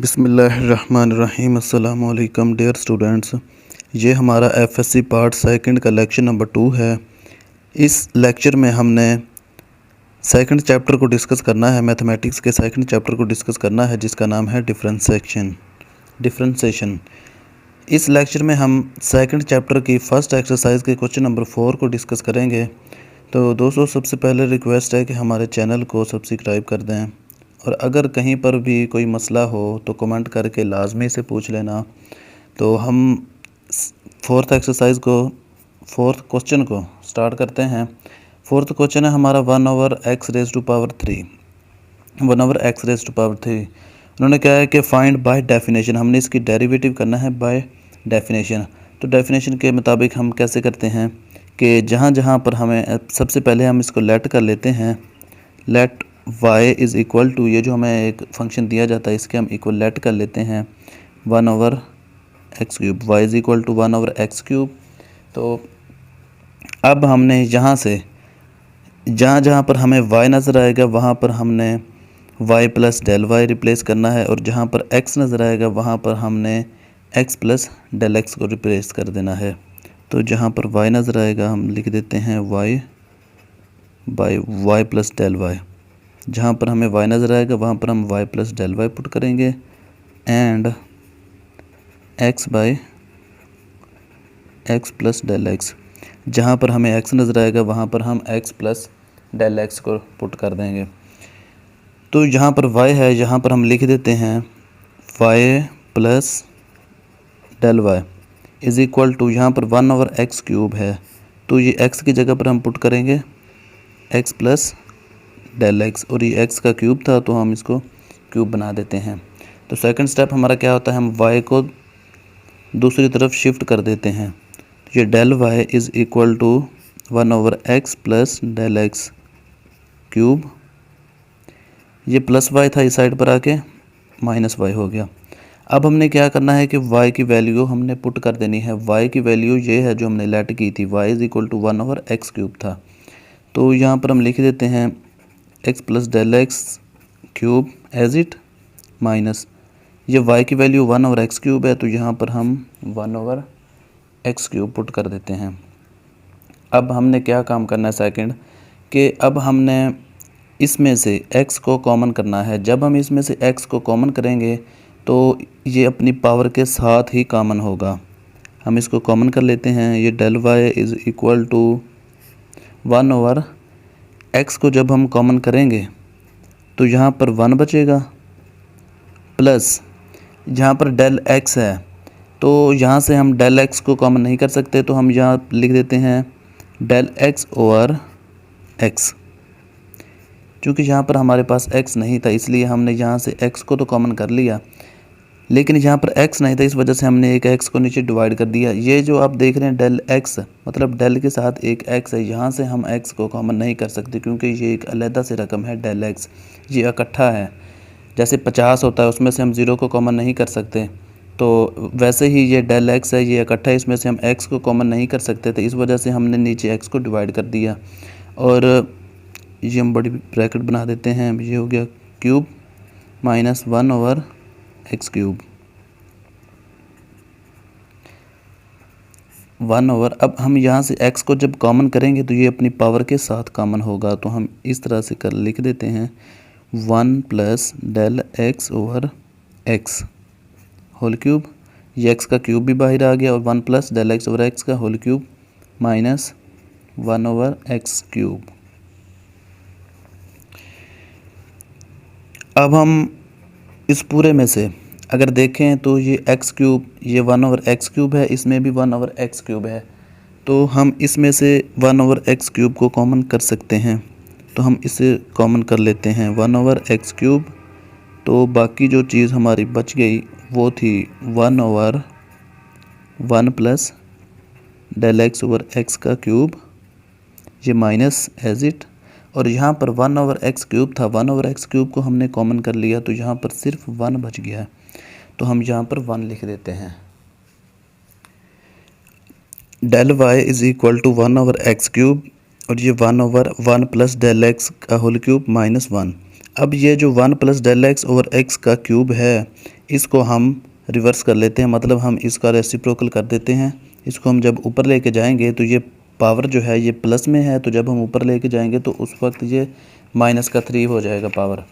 बिस्मिल्लाहिर्रहमानिर्रहीम। अस्सलाम वालेकुम डियर स्टूडेंट्स। ये हमारा एफएससी पार्ट सेकंड का लेक्चर नंबर 2 है। इस लेक्चर में हमने सेकंड चैप्टर को डिस्कस करना है। मैथमेटिक्स के सेकंड चैप्टर को डिस्कस करना है जिसका नाम है डिफरेंशिएशन। इस लेक्चर में हम सेकंड चैप्टर की फ़र्स्ट एक्सरसाइज के क्वेश्चन नंबर 4 को डिस्कस करेंगे। तो दोस्तों, सबसे पहले रिक्वेस्ट है कि हमारे चैनल को सब्सक्राइब कर दें, और अगर कहीं पर भी कोई मसला हो तो कमेंट करके लाजमी से पूछ लेना। तो हम फोर्थ क्वेश्चन को स्टार्ट करते हैं। फोर्थ क्वेश्चन है हमारा 1/x⁻³ 1/x⁻³ उन्होंने क्या है कि फाइंड बाय डेफिनेशन, हमने इसकी डेरिवेटिव करना है बाय डेफिनेशन। तो डेफिनेशन के मुताबिक हम कैसे करते हैं कि जहाँ जहाँ पर हमें सबसे पहले हम इसको लेट कर लेते हैं। Let y is equal to, ये जो हमें एक फंक्शन दिया जाता है इसके हम इक्वल लेट कर लेते हैं 1/x³। y is equal to 1/x³। तो अब हमने यहाँ से जहाँ जहाँ पर हमें y नज़र आएगा वहाँ पर हमने y plus del y replace करना है, और जहाँ पर x नज़र आएगा वहाँ पर हमने x प्लस डेल x को रिप्लेस कर देना है। तो जहाँ पर y नज़र आएगा हम लिख देते हैं y by y plus del y. जहाँ पर हमें y नज़र आएगा वहाँ पर हम y plus del y put करेंगे, and x by x plus del x। जहाँ पर हमें x नज़र आएगा वहाँ पर हम x प्लस डेल x को पुट कर देंगे। तो जहाँ पर y है यहाँ पर हम लिख देते हैं y plus del y is equal to, यहाँ पर 1/x³ है तो ये x की जगह पर हम पुट करेंगे x प्लस डेल x, और ये x का क्यूब था तो हम इसको क्यूब बना देते हैं। तो सेकंड स्टेप हमारा क्या होता है, हम y को दूसरी तरफ शिफ्ट कर देते हैं। तो ये del y is equal to 1/x plus del x cube, ये प्लस y था इस साइड पर आके माइनस y हो गया। अब हमने क्या करना है कि y की वैल्यू हमने पुट कर देनी है। y की वैल्यू ये है जो हमने लेट की थी, y is equal to 1/x³ था। तो यहाँ पर हम लिख देते हैं x plus del x cube as it minus, ये y की वैल्यू 1/x³ है तो यहाँ पर हम 1/x³ पुट कर देते हैं। अब हमने क्या काम करना है सेकंड, कि अब हमने इसमें से x को कॉमन करना है। जब हम इसमें से x को कॉमन करेंगे तो ये अपनी पावर के साथ ही कॉमन होगा। हम इसको कॉमन कर लेते हैं। ये del y is equal to 1/x को जब हम कॉमन करेंगे तो यहाँ पर 1 बचेगा, प्लस जहाँ पर डेल x है तो यहाँ से हम डेल x को कॉमन नहीं कर सकते तो हम यहाँ लिख देते हैं डेल x ओवर x। चूँकि यहाँ पर हमारे पास x नहीं था इसलिए हमने यहाँ से x को तो कॉमन कर लिया, लेकिन यहाँ पर x नहीं था इस वजह से हमने एक x को नीचे डिवाइड कर दिया। ये जो आप देख रहे हैं डेल x, मतलब डेल के साथ एक x है, यहाँ से हम x को कॉमन नहीं कर सकते क्योंकि ये एक अलहदा से रकम है डेल x, ये इकट्ठा है। जैसे 50 होता है उसमें से हम 0 को कॉमन नहीं कर सकते, तो वैसे ही ये डेल x है, ये इकट्ठा है, इसमें से हम x को कॉमन नहीं कर सकते थे, इस वजह से हमने नीचे x को डिवाइड कर दिया। और ये हम बड़ी ब्रैकेट बना देते हैं, ये हो गया क्यूब माइनस 1/x³। 1 अब हम यहाँ से x को जब कॉमन करेंगे तो ये अपनी पावर के साथ कॉमन होगा, तो हम इस तरह से कर लिख देते हैं 1 plus del x over x whole cube. ये x का क्यूब भी बाहर आ गया, और 1 plus del x over x का होल क्यूब माइनस 1/x³। अब हम इस पूरे में से अगर देखें तो ये x³ ये 1/x³ है, इसमें भी 1/x³ है, तो हम इसमें से 1/x³ को कॉमन कर सकते हैं। तो हम इसे कॉमन कर लेते हैं 1/x³। तो बाकी जो चीज़ हमारी बच गई वो थी 1/1 plus del x over x का क्यूब, ये माइनस एज इट, और यहाँ पर 1/x³ था, 1/x³ को हमने कॉमन कर लिया तो यहाँ पर सिर्फ 1 बच गया है, तो हम यहाँ पर 1 लिख देते हैं। Del y is equal to 1/x³ और ये 1/1 प्लस डेल x का होल क्यूब माइनस 1। अब ये जो 1 plus del x over x का क्यूब है इसको हम रिवर्स कर लेते हैं, मतलब हम इसका रेसिप्रोकल कर देते हैं। इसको हम जब ऊपर लेके जाएंगे तो ये पावर जो है ये प्लस में है, तो जब हम ऊपर लेके जाएंगे तो उस वक्त ये माइनस का 3 हो जाएगा power.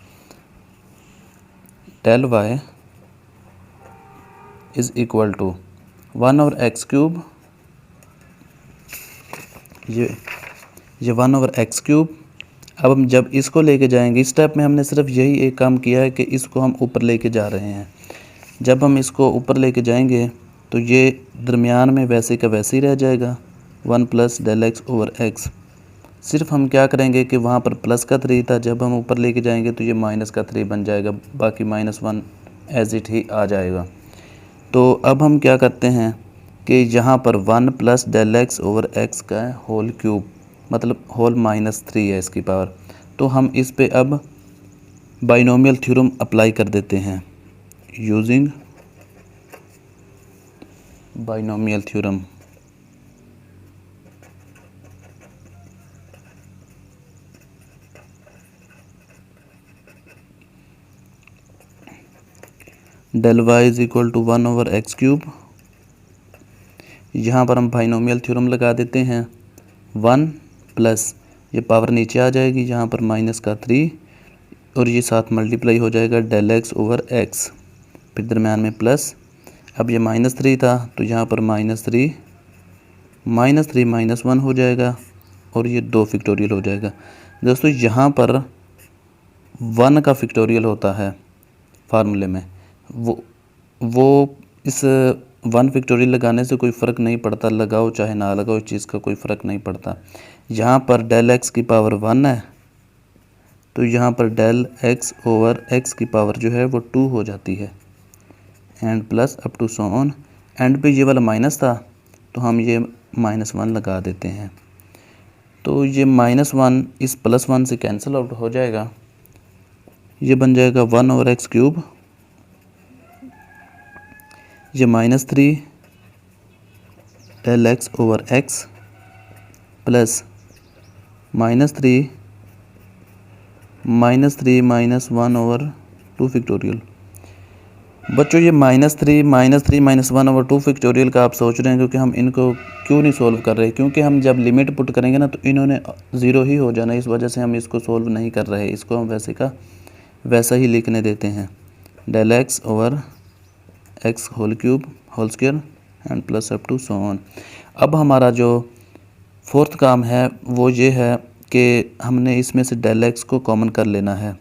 Del y is equal to 1/x³, ये 1/x³। अब हम जब इसको लेके जाएंगे, इस स्टेप में हमने सिर्फ यही एक काम किया है कि इसको हम ऊपर लेके जा रहे हैं। जब हम इसको ऊपर लेके जाएंगे तो ये दरमियान में वैसे का वैसे ही रह जाएगा, 1 + del(x)/x। सिर्फ हम क्या करेंगे कि वहाँ पर प्लस का 3 था, जब हम ऊपर लेके जाएंगे तो ये माइनस का 3 बन जाएगा, बाकी -1 एज इट ही आ जाएगा। तो अब हम क्या करते हैं कि यहाँ पर 1 + del(x)/x का होल क्यूब, मतलब होल -3 है इसकी पावर। तो हम इस पे अब बाइनोमियल थ्योरम अप्लाई कर देते हैं using binomial theorem. del y is equal to 1/x³। यहाँ पर हम बाइनोमियल थ्योरम लगा देते हैं। 1 प्लस ये पावर नीचे आ जाएगी, यहाँ पर -3 और ये साथ मल्टीप्लाई हो जाएगा del(x)/x, फिर दरम्यान में प्लस। अब ये -3 था तो यहाँ पर -3 -1 हो जाएगा और ये 2 फैक्टोरियल हो जाएगा। दोस्तों यहाँ पर 1 का फैक्टोरियल होता है फार्मूले में, वो इस 1 फैक्टोरियल लगाने से कोई फ़र्क नहीं पड़ता, लगाओ चाहे ना लगाओ, इस चीज़ का कोई फ़र्क नहीं पड़ता। यहाँ पर del(x) की पावर 1 है तो यहाँ पर del(x)/x की पावर जो है वो 2 हो जाती है, and plus up to so on. End पे ये वाला माइनस था तो हम ये -1 लगा देते हैं, तो ये -1 इस +1 से कैंसिल आउट हो जाएगा। ये बन जाएगा 1/x³, ये -3 del(x)/x प्लस -3 -1/2 फैक्टोरियल। बच्चों ये -3 -1/2 फैक्टोरियल का आप सोच रहे हैं क्योंकि हम इनको क्यों नहीं सोल्व कर रहे, क्योंकि हम जब लिमिट पुट करेंगे ना तो इन्होंने 0 ही हो जाना, इस वजह से हम इसको सोल्व नहीं कर रहे। इसको हम वैसे का वैसा ही लिखने देते हैं, del(x)/x whole cube whole square and plus up to so on. अब हमारा जो फोर्थ काम है वो ये है कि हमने इसमें से del(x) को कॉमन कर लेना है।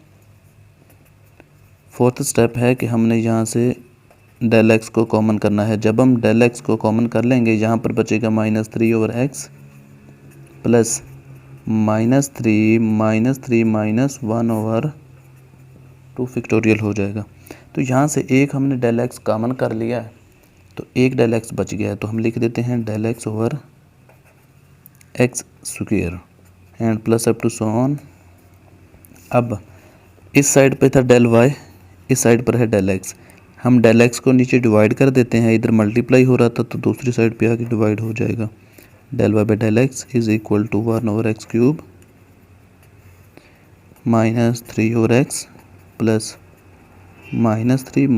फोर्थ स्टेप है कि हमने यहाँ से del(x) को कॉमन करना है। जब हम del(x) को कॉमन कर लेंगे यहाँ पर बचेगा -3/x प्लस -3 -1/2 फैक्टोरियल हो जाएगा। तो यहाँ से एक हमने del(x) कॉमन कर लिया है तो एक del(x) बच गया है, तो हम लिख देते हैं del(x)/x² and plus up to so on. अब इस साइड पे था del y, इस साइड पर है del(x). हम del(x) को नीचे डिवाइड कर देते हैं, इधर मल्टीप्लाई हो रहा था तो दूसरी साइड पे आके डिवाइड हो जाएगा। del y/del(x) is equal to 1/x³ -3/x plus -3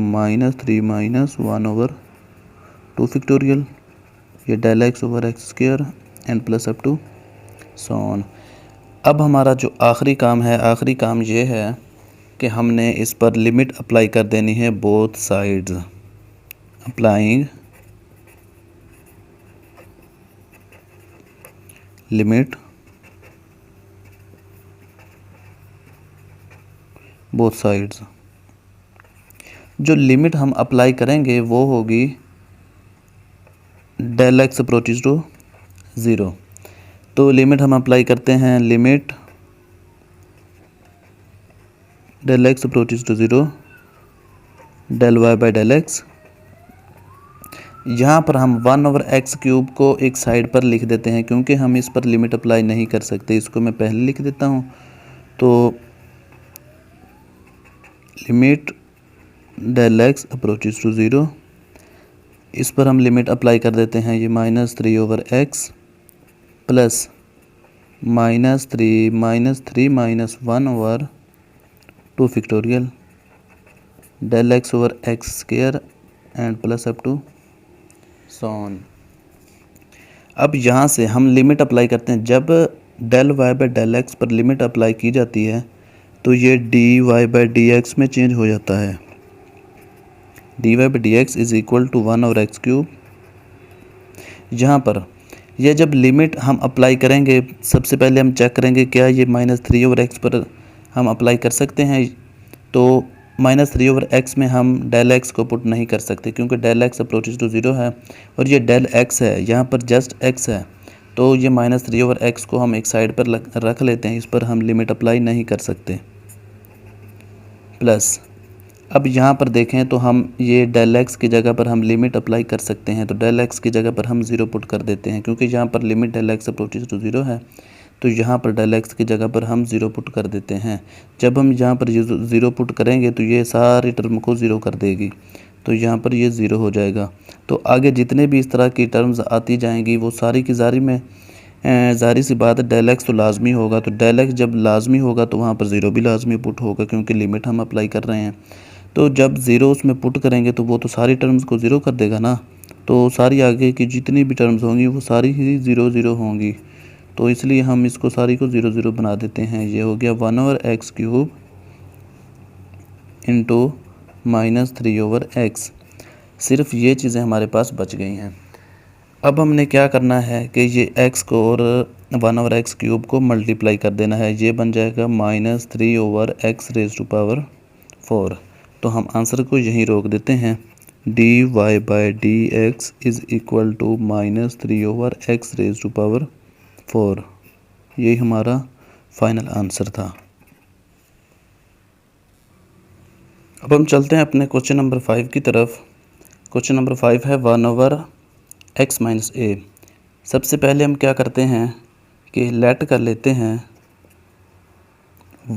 -1/2 factorial, ये del(x)/x² and plus up to so on. अब हमारा जो आखिरी काम है, आखिरी काम ये है कि हमने इस पर लिमिट अप्लाई कर देनी है both sides. Applying limit both sides. जो लिमिट हम अप्लाई करेंगे वो होगी del(x) अप्रोचेस टू 0। तो लिमिट हम अप्लाई करते हैं, limit del(x) approaches to 0 del y/del(x). यहाँ पर हम 1/x³ को एक साइड पर लिख देते हैं क्योंकि हम इस पर लिमिट अप्लाई नहीं कर सकते। इसको मैं पहले लिख देता हूँ, तो लिमिट del(x) अप्रोचेस टू 0, इस पर हम लिमिट अप्लाई कर देते हैं, ये -3/x plus -3 -1/2 factorial del x over x square and plus up to so on. अब यहाँ से हम लिमिट अप्लाई करते हैं। जब del y by del x पर लिमिट अप्लाई की जाती है तो ये d y by d x में चेंज हो जाता है। D y by d x is equal to 1 over x cube. यहाँ पर यह जब लिमिट हम अप्लाई करेंगे, सबसे पहले हम चेक करेंगे क्या ये -3 ओवर एक्स पर हम अप्लाई कर सकते हैं। तो -3 ओवर एक्स में हम डेल एक्स को पुट नहीं कर सकते क्योंकि del x approaches to zero है और ये डेल एक्स है, यहाँ पर जस्ट एक्स है। तो ये -3 ओवर एक्स को हम एक साइड पर रख लेते हैं, इस पर हम लिमिट अप्लाई नहीं कर सकते। प्लस अब यहाँ पर देखें तो हम ये डेल एक्स की जगह पर हम लिमिट अप्लाई कर सकते हैं। तो डेल एक्स की जगह पर हम 0 पुट कर देते हैं क्योंकि यहाँ पर limit del x approaches to 0 है। तो यहाँ पर डेल एक्स की जगह पर हम 0 पुट कर देते हैं। जब हम यहाँ पर 0 पुट करेंगे तो ये सारी टर्म को 0 कर देगी, तो यहाँ पर ये 0 हो जाएगा। तो आगे जितने भी इस तरह की टर्म्स आती जाएंगी वो सारी की सारी में ज़ाहिर सी बात है डेल एक्स तो लाजमी होगा। तो डेल एक्स जब लाजमी होगा तो वहाँ पर 0 भी लाजमी पुट होगा क्योंकि लिमिट हम अप्लाई कर रहे हैं। तो जब 0 उसमें पुट करेंगे तो वो तो सारी टर्म्स को 0 कर देगा ना, तो सारी आगे की जितनी भी टर्म्स होंगी वो सारी ही 0 0 होंगी। तो इसलिए हम इसको सारी को 0 0 बना देते हैं। ये हो गया 1 over x cube into -3 over x. सिर्फ ये चीज़ें हमारे पास बच गई हैं। अब हमने क्या करना है कि ये x को और 1 ओवर एक्स क्यूब को मल्टीप्लाई कर देना है। ये बन जाएगा -3 over x raise to power 4। तो हम आंसर को यहीं रोक देते हैं। D y by d x is equal to -3 over x raise to power 4। यही हमारा फाइनल आंसर था। अब हम चलते हैं अपने क्वेश्चन नंबर 5 की तरफ। क्वेश्चन नंबर 5 है 1 ओवर x माइनस ए। सबसे पहले हम क्या करते हैं कि लेट कर लेते हैं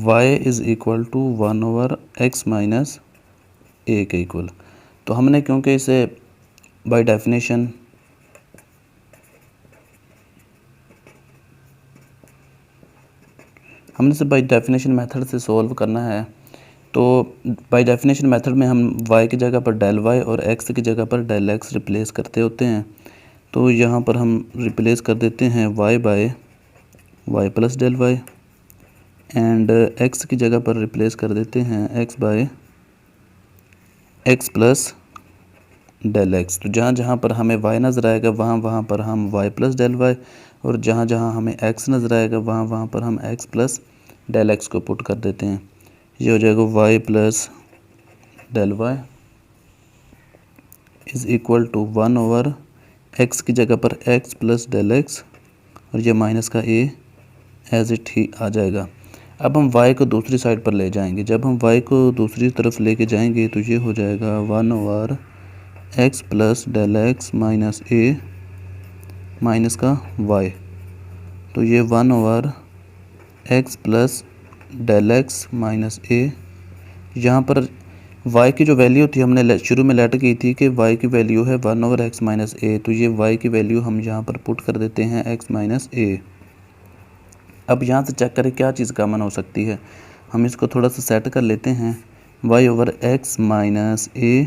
y is equal to 1 over x minus a के इक्वल। तो हमने क्योंकि इसे बाय डेफिनेशन मेथड से सॉल्व करना है। तो बाय डेफिनेशन मेथड में हम y की जगह पर डेल y और x की जगह पर डेल x रिप्लेस करते होते हैं। तो यहाँ पर हम रिप्लेस कर देते हैं y by y plus del y and x की जगह पर रिप्लेस कर देते हैं x by x plus del x। तो जहाँ जहाँ पर हमें y नज़र आएगा वहाँ वहाँ पर हम y प्लस डेल y, और जहाँ जहाँ हमें x नज़र आएगा वहाँ वहाँ पर हम x प्लस डेल x को पुट कर देते हैं। ये हो जाएगा y plus del y is equal to 1 over x की जगह पर x प्लस डेल x, और ये माइनस का a एज इट ही आ जाएगा। अब हम y को दूसरी साइड पर ले जाएंगे। जब हम y को दूसरी तरफ लेके जाएंगे तो ये हो जाएगा 1 over x plus del x minus a minus का y। तो ये 1 over x plus del x minus a। यहाँ पर y की जो वैल्यू थी हमने शुरू में लेट की थी कि y की वैल्यू है 1 ओवर x माइनस a। तो ये y की वैल्यू हम यहाँ पर पुट कर देते हैं x माइनस a। अब यहाँ से चेक करें क्या चीज़ कॉमन हो सकती है। हम इसको थोड़ा सा सेट कर लेते हैं। y over x minus a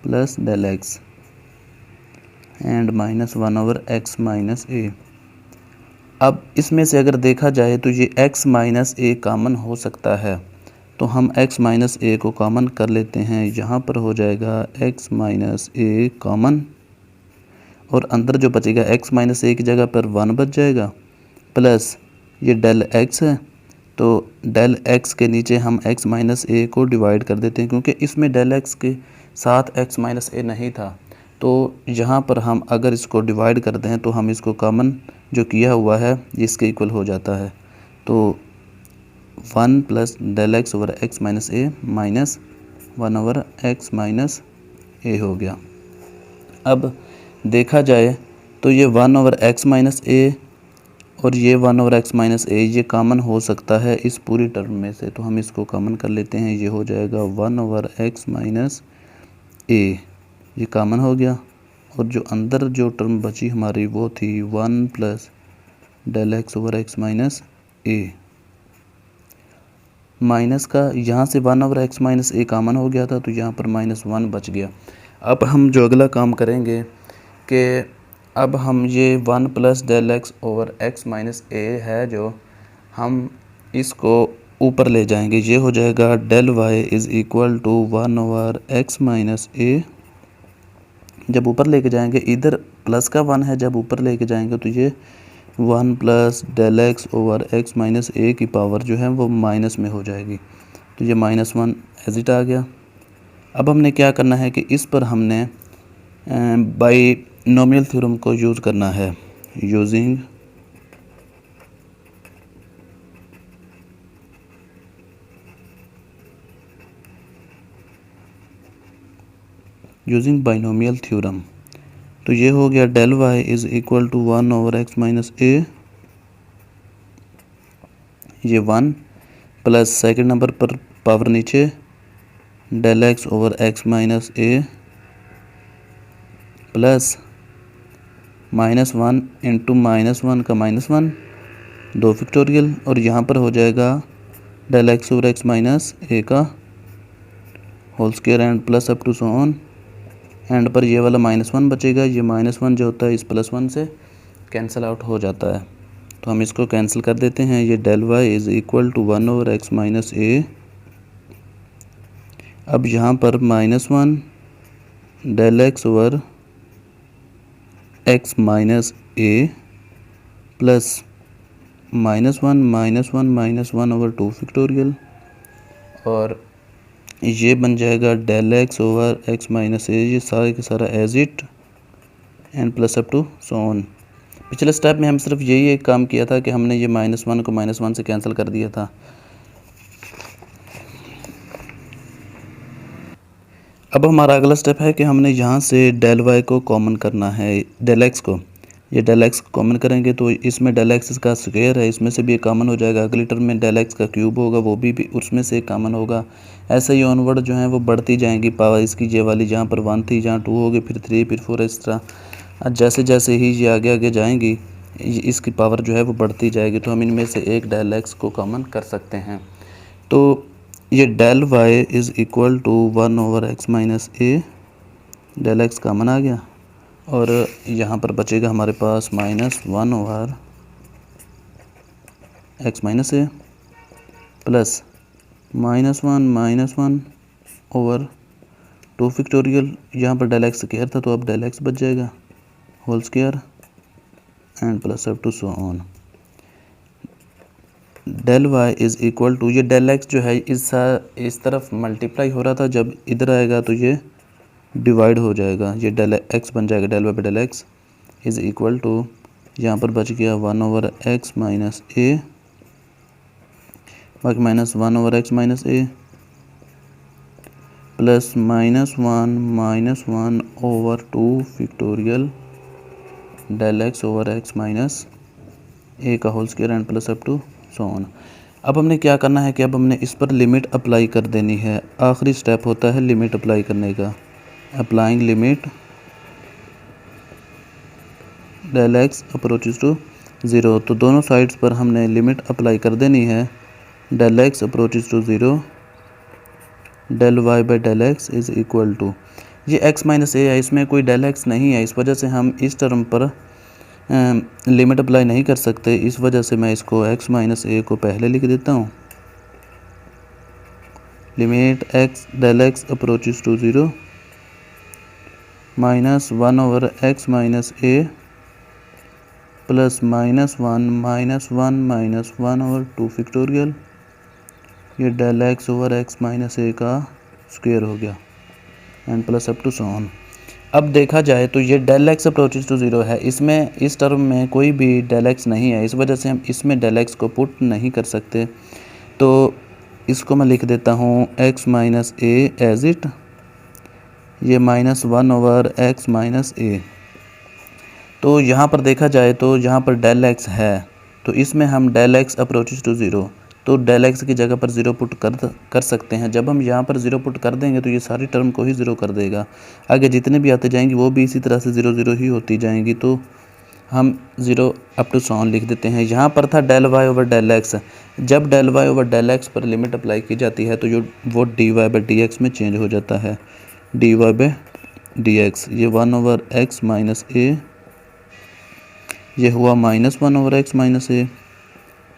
plus del x and minus 1 over x minus a। अब इसमें से अगर देखा जाए तो ये x माइनस a कॉमन हो सकता है, तो हम x माइनस a को कॉमन कर लेते हैं। यहाँ पर हो जाएगा x माइनस a कॉमन, और अंदर जो बचेगा x माइनस a की जगह पर 1 बच जाएगा, प्लस ये डेल x है। तो डेल x के नीचे हम x माइनस a को डिवाइड कर देते हैं क्योंकि इसमें डेल x के साथ x माइनस a नहीं था। तो यहाँ पर हम अगर इसको डिवाइड कर दें तो हम इसको कॉमन जो किया हुआ है इसके इक्वल हो जाता है। तो 1 plus del x over x minus a minus 1 over x minus a हो गया। अब देखा जाए तो ये 1 ओवर x माइनस a और ये 1 ओवर x माइनस a ये कॉमन हो सकता है इस पूरी टर्म में से। तो हम इसको कॉमन कर लेते हैं। ये हो जाएगा 1 ओवर x माइनस a, ये कॉमन हो गया। और जो अंदर जो टर्म बची हमारी वो थी 1 plus del x over x minus a। Minus का यहाँ से 1/x माइनस ए कॉमन हो गया था, तो यहाँ पर -1 बच गया। अब हम जो अगला काम करेंगे कि अब हम ये 1 + del(x) - x - a है जो हम इसको ऊपर ले जाएंगे। ये हो जाएगा del y = 1/x - a। जब ऊपर लेके जाएंगे, इधर प्लस का 1 है, जब ऊपर लेके जाएंगे तो ये 1 + del(x) - x - a की पावर जो है वो माइनस में हो जाएगी। तो ये -1 एज इट आ गया। अब हमने क्या करना है कि इस पर हमने बाइनोमियल थ्योरम को यूज़ करना है। Using binomial theorem. तो ये हो गया del y = 1/x - a, ये 1 प्लस सेकंड नंबर पर पावर नीचे del(x) - x - a plus -1 into -1 का -1 2 फैक्टोरियल, और यहाँ पर हो जाएगा del(x) - a का whole square and plus up to so on. End पर ये वाला -1 बचेगा। ये -1 जो होता है इस +1 से कैंसिल आउट हो जाता है, तो हम इसको कैंसिल कर देते हैं। ये del y = 1/x - a। अब यहाँ पर -1 del(x) - x - a plus -1 - 2 factorial, और ये बन जाएगा del(x) / x - a। ये सारे के सारा as it and plus up to so on. पिछले स्टेप में हम सिर्फ यही एक काम किया था कि हमने ये -1 को -1 से कैंसिल कर दिया था। अब हमारा अगला स्टेप है कि हमने यहाँ से del y को कॉमन करना है, del x को। ये del x कॉमन करेंगे तो इसमें del x का स्क्वायर है, इसमें से भी कॉमन हो जाएगा। अगली टर्म में del x का क्यूब होगा, वो भी उसमें से कॉमन होगा। ऐसे ही ऑनवर्ड जो है वो बढ़ती जाएंगी पावर इसकी। ये वाली जहाँ पर 1 थी, जहाँ 2 होगी, फिर 3, फिर 4, इस तरह जैसे जैसे ही ये आगे आगे जाएंगी इसकी पावर जो है वो बढ़ती जाएगी। तो हम इनमें से एक del x को कॉमन कर सकते हैं। तो ये del y = 1/x - a, del x common आ गया, और यहाँ पर बचेगा हमारे पास -1/x - a plus -1 over 2 factorial. यहाँ पर del x स्क्वायर था तो अब del x बच जाएगा whole square and plus up to so on. del y = ये del x जो है इस तरफ मल्टीप्लाई हो रहा था, जब इधर आएगा तो ये डिवाइड हो जाएगा, ये del x बन जाएगा। del y by del x = यहाँ पर बच गया 1/x - a, बाकी -1/x - a plus -1 over 2 factorial del x / x - a का whole square and plus up to so on. अब हमने क्या करना है कि अब हमने इस पर लिमिट अप्लाई कर देनी है। आखिरी स्टेप होता है लिमिट अप्लाई करने का। Applying limit del x approaches to 0, तो दोनों साइड्स पर हमने लिमिट अप्लाई कर देनी है। del x approaches to 0, del y by del x = ये x - a है, इसमें कोई del x नहीं है, इस वजह से हम इस टर्म पर लिमिट अप्लाई नहीं कर सकते। इस वजह से मैं इसको x - a को पहले लिख देता हूँ। Limit del x approaches to 0 -1/x - a plus -1 over 2 factorial, ये del x / x - a का स्क्वायर हो गया and plus up to so on. अब देखा जाए तो ये del x अप्रोचेस टू 0 है, इसमें इस टर्म में कोई भी del x नहीं है, इस वजह से हम इसमें del x को पुट नहीं कर सकते। तो इसको मैं लिख देता हूँ x - a एज इट, ये -1/x - a। तो यहाँ पर देखा जाए तो यहाँ पर del x है, तो इसमें हम del x अप्रोचेस टू 0, तो del x की जगह पर 0 पुट कर सकते हैं। जब हम यहाँ पर 0 पुट कर देंगे तो ये सारी टर्म को ही 0 कर देगा। आगे जितने भी आते जाएंगी वो भी इसी तरह से 0 0 ही होती जाएंगी। तो हम 0 अप टू सॉन लिख देते हैं। यहाँ पर था del y over del x, जब del y over del x पर लिमिट अप्लाई की जाती है तो जो वो d y by d x में चेंज हो जाता है, d y by d x. ये 1 ओवर एक्स माइनस ए, ये हुआ -1 ओवर एक्स माइनस ए।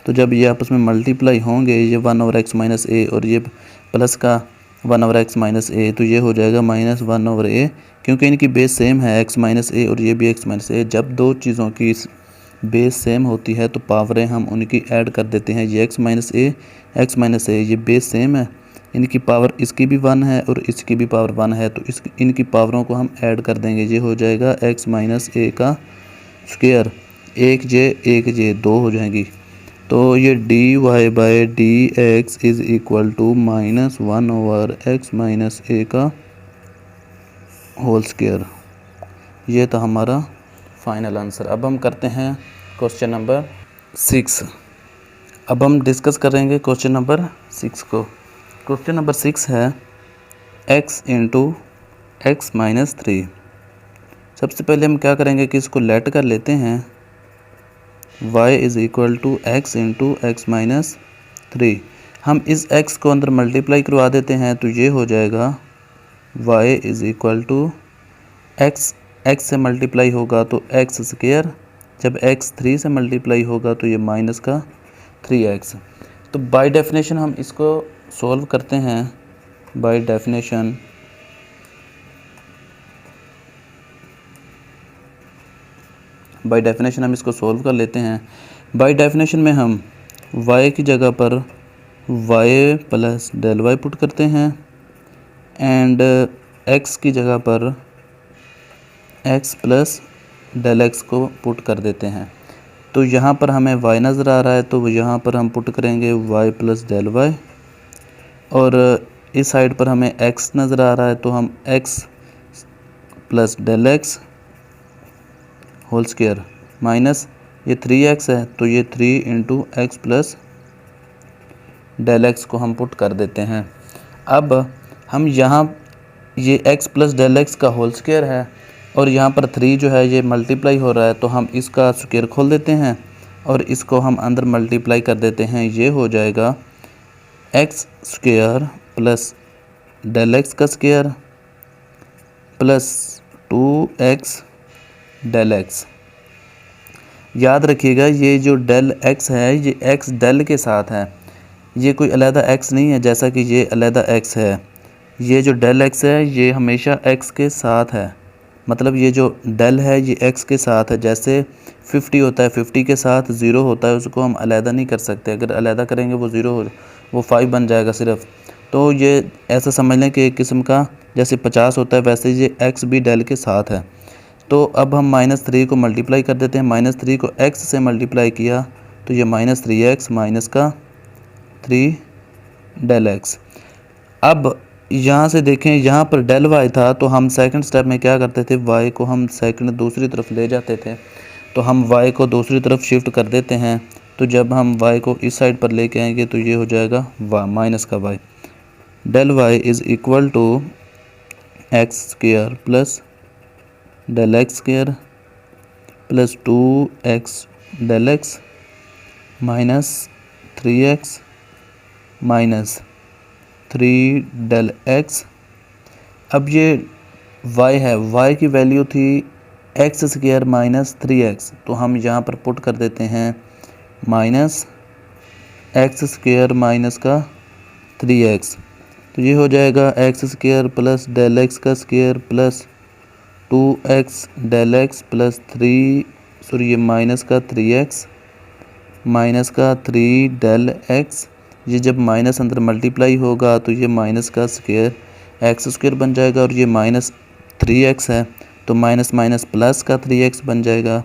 तो जब ये आपस में मल्टीप्लाई होंगे, ये 1 ओवर एक्स माइनस ए और ये प्लस का 1 ओवर एक्स माइनस ए, तो ये हो जाएगा -1 ओवर ए, क्योंकि इनकी बेस सेम है एक्स माइनस ए और ये भी एक्स माइनस ए। जब दो चीज़ों की बेस सेम होती है तो पावरें हम उनकी ऐड कर देते हैं। ये एक्स माइनस ए, ये बेस सेम है, इनकी पावर इसकी भी 1 है और इसकी भी पावर 1 है, तो इनकी पावरों को हम ऐड कर देंगे। ये हो जाएगा एक्स माइनस ए का स्क्वायर, 1 2 हो जाएंगी। तो ये d y by d x is equal to -1 over x minus a का होल स्क्वायर। ये था हमारा फाइनल आंसर। अब हम करते हैं क्वेश्चन नंबर 6। अब हम डिस्कस करेंगे क्वेश्चन नंबर 6 को। क्वेश्चन नंबर 6 है x इंटू एक्स माइनस 3। सबसे पहले हम क्या करेंगे कि इसको लेट कर लेते हैं, y is equal to x into x minus 3। हम इस x को अंदर मल्टीप्लाई करवा देते हैं तो ये हो जाएगा y is equal to x से मल्टीप्लाई होगा तो एक्स स्क्वायर, जब x 3 से मल्टीप्लाई होगा तो ये माइनस का 3x। तो बाय डेफिनेशन हम इसको सॉल्व करते हैं। बाय डेफिनेशन हम इसको सॉल्व कर लेते हैं। बाय डेफिनेशन में हम y की जगह पर y plus del y put करते हैं एंड x की जगह पर x प्लस डेल एक्स को पुट कर देते हैं। तो यहाँ पर हमें y नज़र आ रहा है तो यहाँ पर हम पुट करेंगे y प्लस डेल वाई, और इस साइड पर हमें x नज़र आ रहा है तो हम x plus del x whole square minus ये 3x है तो ये 3 into x plus del x को हम पुट कर देते हैं। अब हम यहाँ ये x प्लस डेल एक्स का होल स्क्वायर है और यहाँ पर 3 जो है ये मल्टीप्लाई हो रहा है, तो हम इसका स्क्वायर खोल देते हैं और इसको हम अंदर मल्टीप्लाई कर देते हैं। ये हो जाएगा x square plus del x का square plus 2x del x. याद रखिएगा ये जो डेल एक्स है ये x डेल के साथ है, ये कोई अलहदा x नहीं है जैसा कि ये अलहदा x है। ये जो डेल x है ये हमेशा x के साथ है, मतलब ये जो डेल है ये x के साथ है। जैसे 50 होता है 50 के साथ 0 होता है, उसको हम अलहदा नहीं कर सकते, अगर अलहदा करेंगे वो 0 हो, वो 5 बन जाएगा सिर्फ। तो ये ऐसा समझ लें कि एक किस्म का जैसे 50 होता है वैसे ये x भी डेल के साथ है। तो अब हम -3 को मल्टीप्लाई कर देते हैं, -3 को x से मल्टीप्लाई किया तो ये -3x माइनस का 3 डेल एक्स। अब यहाँ से देखें यहाँ पर डेल वाई था तो हम सेकंड स्टेप में क्या करते थे, y को हम सेकंड दूसरी तरफ ले जाते थे, तो हम y को दूसरी तरफ शिफ्ट कर देते हैं। तो जब हम y को इस साइड पर लेके आएंगे तो ये हो जाएगा माइनस का y। Del y is equal to x square plus del x square plus 2x del x minus 3x minus 3 del x. अब ये y है, y की वैल्यू थी एक्स स्क्वायर माइनस 3x, तो हम यहाँ पर पुट कर देते हैं माइनस एक्स स्क्वायर माइनस का 3x। तो ये हो जाएगा x square plus del x का square plus 2x del x plus ये माइनस का 3x माइनस का 3 डेल एक्स। ये जब माइनस अंदर मल्टीप्लाई होगा तो ये माइनस का स्क्वायर एक्स स्क्वायर बन जाएगा, और ये -3x है तो माइनस माइनस प्लस का 3x बन जाएगा।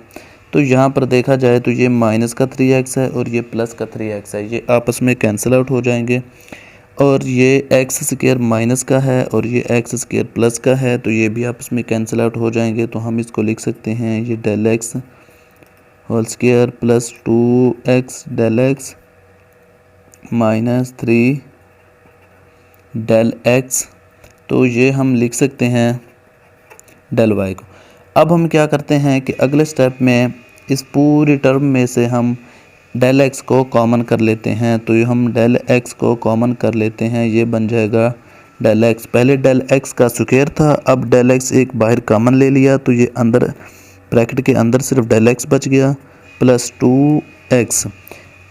तो यहाँ पर देखा जाए तो ये माइनस का 3x है और ये प्लस का 3x है, ये आपस में कैंसिल आउट हो जाएंगे। और ये एक्स स्क्वायर माइनस का है और ये एक्स स्क्वायर प्लस का है, तो ये भी आपस में कैंसिल आउट हो जाएंगे। तो हम इसको लिख सकते हैं ये del x whole square plus 2x del x minus 3 del x. तो ये हम लिख सकते हैं डेल वाई को। अब हम क्या करते हैं कि अगले स्टेप में इस पूरी टर्म में से हम डेल एक्स को कॉमन कर लेते हैं। तो हम डेल एक्स को कॉमन कर लेते हैं, ये बन जाएगा डेल एक्स। पहले डेल एक्स का स्क्वायर था, अब डेल एक्स एक बाहर कॉमन ले लिया तो ये अंदर ब्रैकेट के अंदर सिर्फ डेल एक्स बच गया प्लस 2x।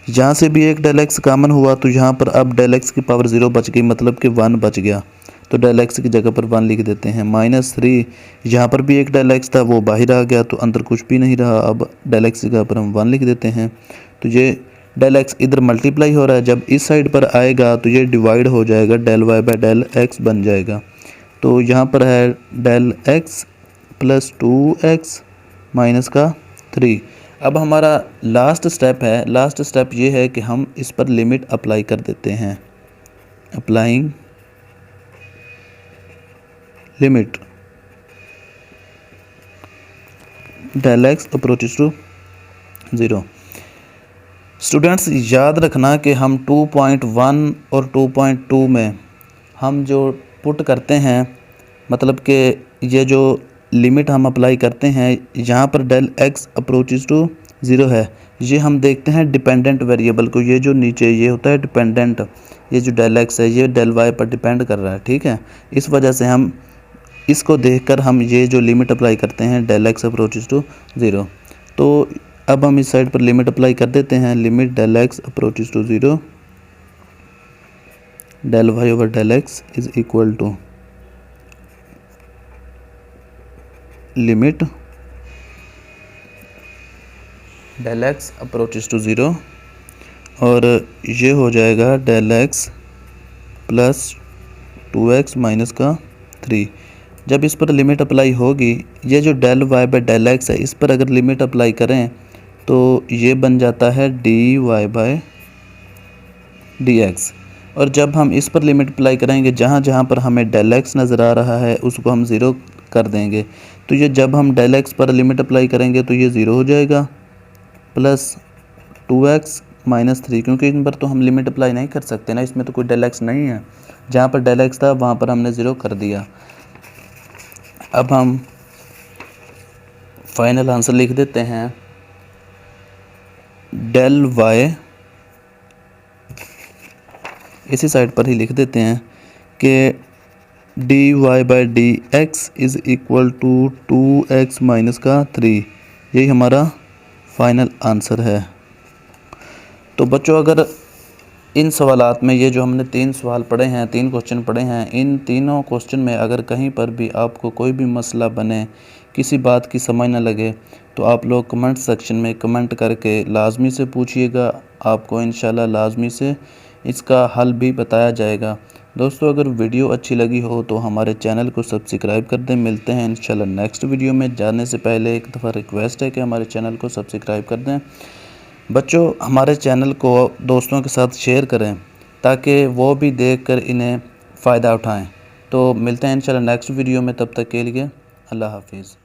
यहाँ से भी एक डेल एक्स कॉमन हुआ तो यहाँ पर अब डेल एक्स की पावर 0 बच गई, मतलब कि 1 बच गया। तो डेल एक्स की जगह पर 1 लिख देते हैं। -3 यहाँ पर भी एक डेल एक्स था, वो बाहर आ गया तो अंदर कुछ भी नहीं रहा। अब डेल एक्स की जगह पर हम 1 लिख देते हैं। तो ये डेल एक्स इधर मल्टीप्लाई हो रहा है, जब इस साइड पर आएगा तो ये डिवाइड हो जाएगा, del y by del x बन जाएगा। तो यहाँ पर है del x plus 2x minus का 3। अब हमारा लास्ट स्टेप है। लास्ट स्टेप ये है कि हम इस पर लिमिट अप्लाई कर देते हैं। Applying limit del x approaches to 0। Students याद रखना कि हम 2.1 और 2.2 में हम जो पुट करते हैं, मतलब कि ये जो लिमिट हम अप्लाई करते हैं, यहाँ पर डेल एक्स अप्रोचेस टू 0 है, ये हम देखते हैं डिपेंडेंट वेरिएबल को। ये जो नीचे ये होता है डिपेंडेंट, ये जो डेल एक्स है ये डेल वाई पर डिपेंड कर रहा है, ठीक है। इस वजह से हम इसको देखकर हम ये जो लिमिट अप्लाई करते हैं डेल एक्स अप्रोचेस टू 0। तो अब हम इस साइड पर लिमिट अप्लाई कर देते हैं। Limit del x approaches to 0 del y over del x is equal to limit del x approaches to 0 और ये हो जाएगा del x plus 2x minus का 3। जब इस पर लिमिट अप्लाई होगी, ये जो del y by del x है, इस पर अगर लिमिट अप्लाई करें तो ये बन जाता है d y by d x. और जब हम इस पर लिमिट अप्लाई करेंगे, जहाँ जहाँ पर हमें डेल एक्स नज़र आ रहा है उसको हम 0 कर देंगे। तो ये जब हम डेल एक्स पर लिमिट अप्लाई करेंगे तो ये 0 हो जाएगा प्लस 2x माइनस 3, क्योंकि इन पर तो हम लिमिट अप्लाई नहीं कर सकते ना, इसमें तो कोई डेल एक्स नहीं है। जहाँ पर डेल एक्स था वहाँ पर हमने 0 कर दिया। अब हम फाइनल आंसर लिख देते हैं। डेल वाई इसी साइड पर ही लिख देते हैं कि d y by d x is equal to 2x minus का 3। यही हमारा फाइनल आंसर है। तो बच्चों, अगर इन सवालात में ये जो हमने 3 सवाल पढ़े हैं, 3 क्वेश्चन पढ़े हैं, इन तीनों क्वेश्चन में अगर कहीं पर भी आपको कोई भी मसला बने, किसी बात की समझ न लगे, तो आप लोग कमेंट सेक्शन में कमेंट करके लाजमी से पूछिएगा। आपको इंशाल्लाह लाजमी से इसका हल भी बताया जाएगा। दोस्तों, अगर वीडियो अच्छी लगी हो तो हमारे चैनल को सब्सक्राइब कर दें। मिलते हैं इंशाल्लाह नेक्स्ट वीडियो में। जाने से पहले एक दफ़ा रिक्वेस्ट है कि हमारे चैनल को सब्सक्राइब कर दें। बच्चों, हमारे चैनल को दोस्तों के साथ शेयर करें ताकि वो भी देखकर इन्हें फ़ायदा उठाएं। तो मिलते हैं इंशाल्लाह नेक्स्ट वीडियो में, तब तक के लिए अल्लाह हाफिज़।